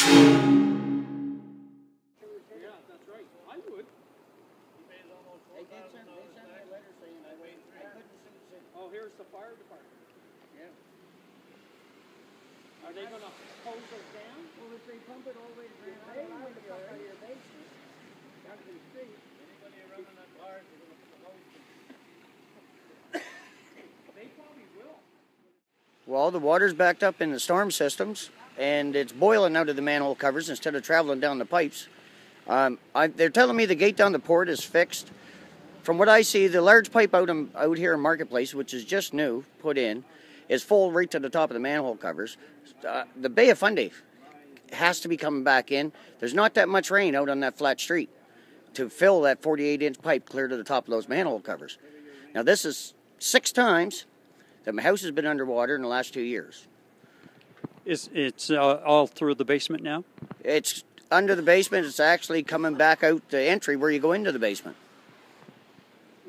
that's right. I would. Oh, here's the fire department. Yeah. Are they going to hose us down? Well, if they pump it all the way to Grand Bay, you would pump out of your basement, down to the street. Anybody around that large, they're going to put the hose in. They probably will. Well, the water's backed up in the storm systems, and it's boiling out of the manhole covers instead of traveling down the pipes. They're telling me the gate down the port is fixed. From what I see, the large pipe out here in Marketplace, which is just new, put in, is full right to the top of the manhole covers. The Bay of Fundy has to be coming back in. There's not that much rain out on that flat street to fill that 48-inch pipe clear to the top of those manhole covers. Now, this is 6 times that my house has been underwater in the last 2 years. It's all through the basement now? It's under the basement. It's actually coming back out the entry where you go into the basement.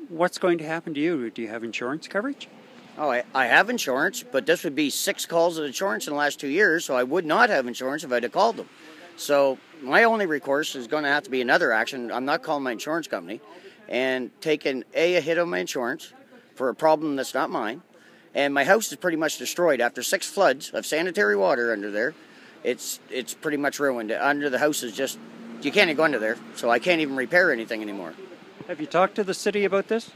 What's going to happen to you? Do you have insurance coverage? Oh, I have insurance, but this would be 6 calls of insurance in the last 2 years, so I would not have insurance if I'd have called them. So my only recourse is going to have to be another action. I'm not calling my insurance company and taking a hit on my insurance for a problem that's not mine. And my house is pretty much destroyed. After 6 floods of sanitary water under there, it's pretty much ruined. Under the house is just, you can't even go under there, so I can't even repair anything anymore. Have you talked to the city about this?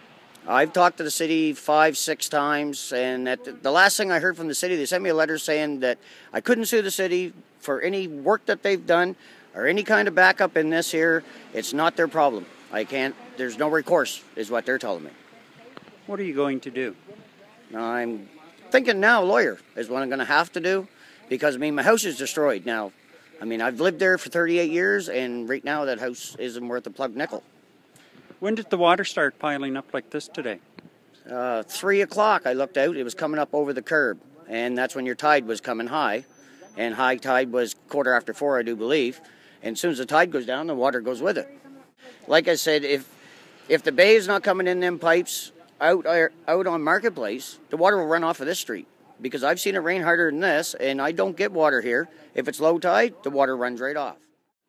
I've talked to the city 5, 6 times, and the last thing I heard from the city, they sent me a letter saying that I couldn't sue the city for any work that they've done or any kind of backup in this here. It's not their problem. I can't, there's no recourse, is what they're telling me. What are you going to do? I'm thinking now lawyer is what I'm going to have to do, because, I mean, my house is destroyed now. I mean, I've lived there for 38 years, and right now that house isn't worth a plug nickel. When did the water start piling up like this today? 3 o'clock I looked out, it was coming up over the curb, and that's when your tide was coming high, and high tide was 4:15, I do believe, and as soon as the tide goes down, the water goes with it. Like I said, if the bay is not coming in them pipes out on Marketplace, the water will run off of this street, because I've seen it rain harder than this, and I don't get water here. If it's low tide, the water runs right off.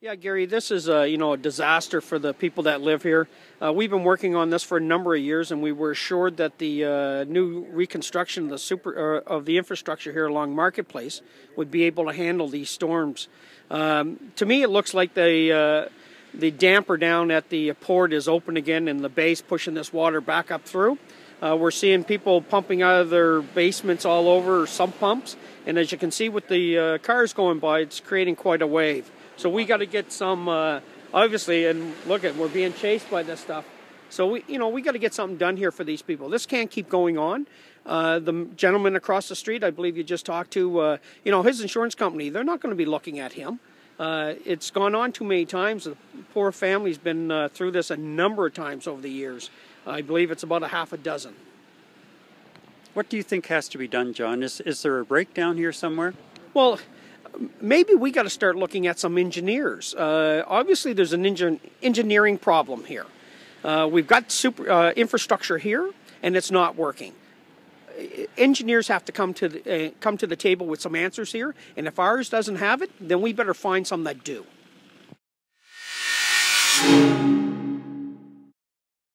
Yeah, Gary, this is a disaster for the people that live here. We've been working on this for a number of years, and we were assured that the new reconstruction of the infrastructure here along Marketplace would be able to handle these storms. To me, it looks like the damper down at the port is open again, and the bay's pushing this water back up through. We're seeing people pumping out of their basements all over, sump pumps, and as you can see with the cars going by, it's creating quite a wave. So we got to get some, obviously, and look we're being chased by this stuff. So we got to get something done here for these people. This can't keep going on. The gentleman across the street, I believe you just talked to, his insurance company, they're not going to be looking at him. It's gone on too many times. The poor family's been through this a number of times over the years. I believe it's about a half a dozen. What do you think has to be done, John? Is there a breakdown here somewhere? Well, maybe we got to start looking at some engineers. Obviously, there's an engineering problem here. We've got infrastructure here, and it's not working. Engineers have to come to the table with some answers here, and if ours doesn't have it, then we better find some that do.